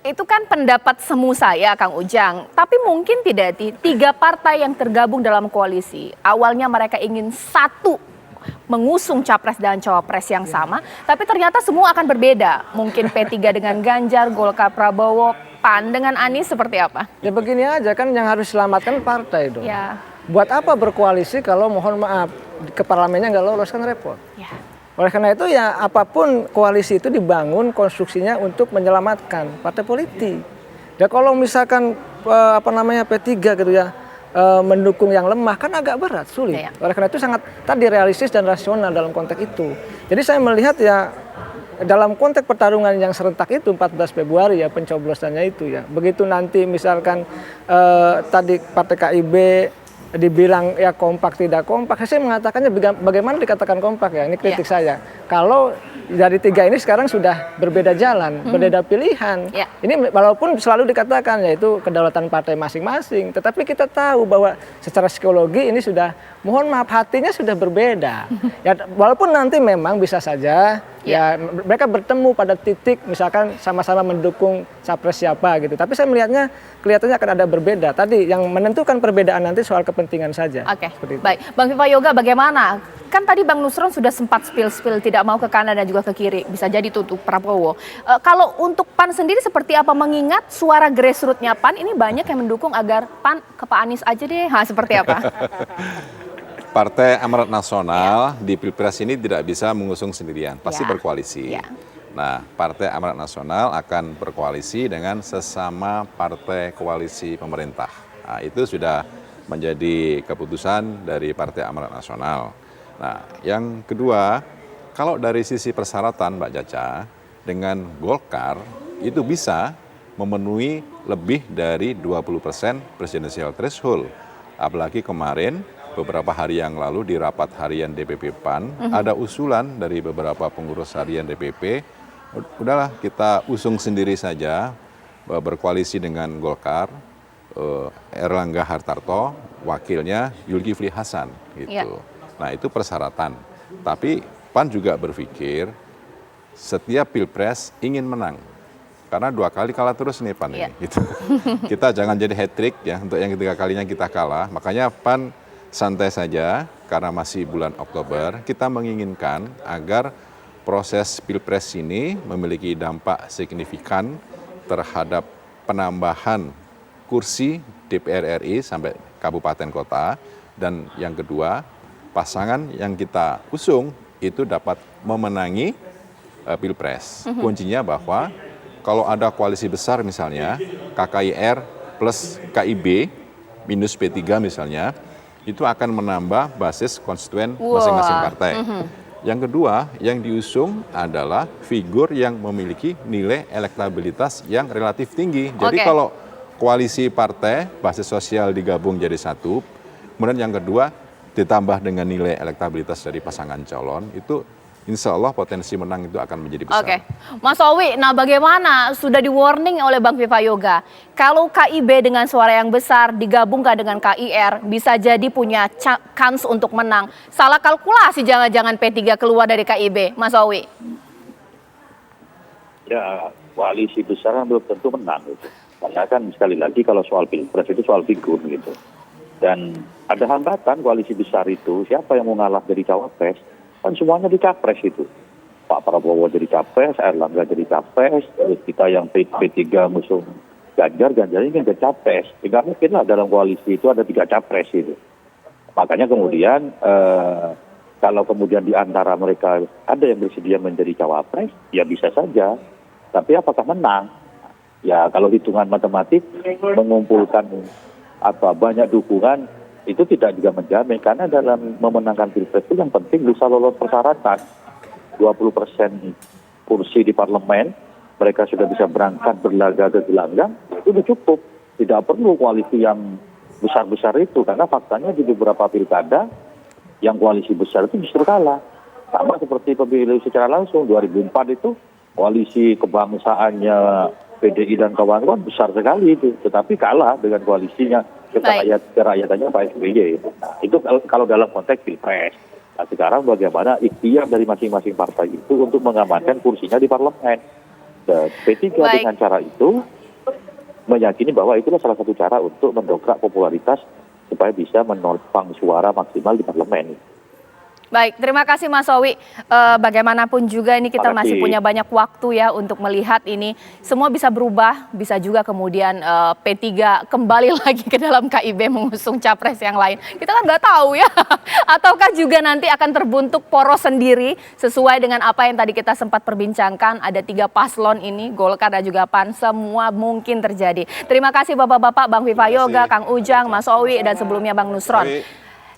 Itu kan pendapat semu saya, Kang Ujang. Tapi mungkin tidak tiga partai yang tergabung dalam koalisi. Awalnya mereka ingin satu mengusung capres dan cawapres yang sama, tapi ternyata semua akan berbeda. Mungkin P3 dengan Ganjar, Golkar Prabowo, PAN dengan Anies seperti apa? Ya begini aja kan, yang harus selamatkan partai dong. Ya. Buat apa berkoalisi kalau mohon maaf ke parlemennya nggak lolos, kan repot. Ya. Oleh karena itu ya apapun koalisi itu dibangun konstruksinya untuk menyelamatkan partai politik. Ya kalau misalkan P3 gitu ya mendukung yang lemah kan agak berat, sulit. Ya. Oleh karena itu sangat tadi realistis dan rasional dalam konteks itu. Jadi saya melihat ya dalam konteks pertarungan yang serentak itu 14 Februari ya pencoblosannya itu ya. Begitu nanti misalkan tadi Partai KIB dibilang ya kompak tidak kompak, saya mengatakannya bagaimana dikatakan kompak ya, ini kritik saya. Kalau dari tiga ini sekarang sudah berbeda jalan, berbeda pilihan. Ini walaupun selalu dikatakan yaitu kedaulatan partai masing-masing, tetapi kita tahu bahwa secara psikologi ini sudah, mohon maaf, hatinya sudah berbeda. Ya walaupun nanti memang bisa saja ya mereka bertemu pada titik misalkan sama-sama mendukung capres siapa gitu. Tapi saya melihatnya kelihatannya akan ada berbeda. Tadi yang menentukan perbedaan nanti soal kepentingan saja. Oke, baik. Bang Viva Yoga bagaimana? Kan tadi Bang Nusron sudah sempat spill tidak mau ke kanan dan juga ke kiri. Bisa jadi tutup Prabowo. Kalau untuk PAN sendiri seperti apa? Mengingat suara grassroots-nya PAN ini banyak yang mendukung agar PAN ke Pak Anies aja deh. Seperti apa? Partai Amanat Nasional di Pilpres ini tidak bisa mengusung sendirian, pasti berkoalisi. Nah, Partai Amanat Nasional akan berkoalisi dengan sesama partai koalisi pemerintah. Nah, itu sudah menjadi keputusan dari Partai Amanat Nasional. Nah, yang kedua, kalau dari sisi persyaratan Mbak Caca, dengan Golkar itu bisa memenuhi lebih dari 20% presidensial threshold. Apalagi kemarin, beberapa hari yang lalu di rapat harian DPP PAN, ada usulan dari beberapa pengurus harian DPP, udahlah kita usung sendiri saja, berkoalisi dengan Golkar, Erlangga Hartarto, wakilnya Zulkifli Hasan, gitu. Nah itu persyaratan. Tapi PAN juga berpikir setiap pilpres ingin menang, karena 2 kali kalah terus nih PAN ini. Gitu. Kita jangan jadi hat-trick ya untuk yang ketiga kalinya kita kalah. Makanya PAN santai saja karena masih bulan Oktober. Kita menginginkan agar proses pilpres ini memiliki dampak signifikan terhadap penambahan kursi DPR RI sampai kabupaten kota, dan yang kedua pasangan yang kita usung itu dapat memenangi pilpres. Kuncinya bahwa kalau ada koalisi besar misalnya KKIR plus KIB minus P3 misalnya, itu akan menambah basis konstituen masing-masing partai. Yang kedua, yang diusung adalah figur yang memiliki nilai elektabilitas yang relatif tinggi. Jadi kalau koalisi partai, basis sosial digabung jadi satu, kemudian yang kedua ditambah dengan nilai elektabilitas dari pasangan calon, itu insya Allah potensi menang itu akan menjadi besar. Mas Owi, nah bagaimana sudah di warning oleh Bang Viva Yoga, kalau KIB dengan suara yang besar digabungkan dengan KIR bisa jadi punya kans untuk menang. Salah kalkulasi jangan-jangan P3 keluar dari KIB, Mas Owi? Ya koalisi besar belum tentu menang gitu. Karena kan sekali lagi kalau soal pilpres itu soal figur gitu. Dan ada hambatan koalisi besar itu, siapa yang mau ngalah dari cawapres? Kan semuanya di capres itu. Pak Prabowo jadi capres, Erlangga jadi capres, terus kita yang P3 musuh Ganjar ini kan jadi capres. Tidak mungkin lah dalam koalisi itu ada 3 capres itu. Makanya kemudian kalau kemudian di antara mereka ada yang bersedia menjadi cawapres, ya bisa saja. Tapi apakah menang? Ya kalau hitungan matematik mengumpulkan banyak dukungan itu tidak juga menjamin, karena dalam memenangkan pilpres itu yang penting bisa lolos persyaratan. 20% kursi di parlemen, mereka sudah bisa berangkat berlaga ke gelanggang, itu sudah cukup. Tidak perlu koalisi yang besar-besar itu, karena faktanya di beberapa pilkada yang koalisi besar itu justru kalah. Sama seperti pemilu secara langsung 2004 itu koalisi kebangsaannya PDI dan kawan-kawan besar sekali itu, tetapi kalah dengan koalisinya kerajaan Pak SBY. Nah, itu kalau dalam konteks pilpres. Nah, sekarang bagaimana ikhtiar dari masing-masing partai itu untuk mengamankan kursinya di parlemen. Dan P3 dengan cara itu meyakini bahwa itulah salah satu cara untuk mendongkrak popularitas supaya bisa menopang suara maksimal di parlemen. Baik, terima kasih Mas Owi. Bagaimanapun juga ini kita Terima masih kasih. punya banyak waktu ya untuk melihat ini. Semua bisa berubah, bisa juga kemudian P3 kembali lagi ke dalam KIB mengusung capres yang lain. Kita kan nggak tahu ya. Ataukah juga nanti akan terbuntuk poros sendiri sesuai dengan apa yang tadi kita sempat perbincangkan. Ada 3 paslon ini, Golkar dan juga PAN, semua mungkin terjadi. Terima kasih Bapak-Bapak, Bang Viva Terima kasih. Yoga, Kang Ujang, Mas Owi, dan sebelumnya Bang Nusron. Baik.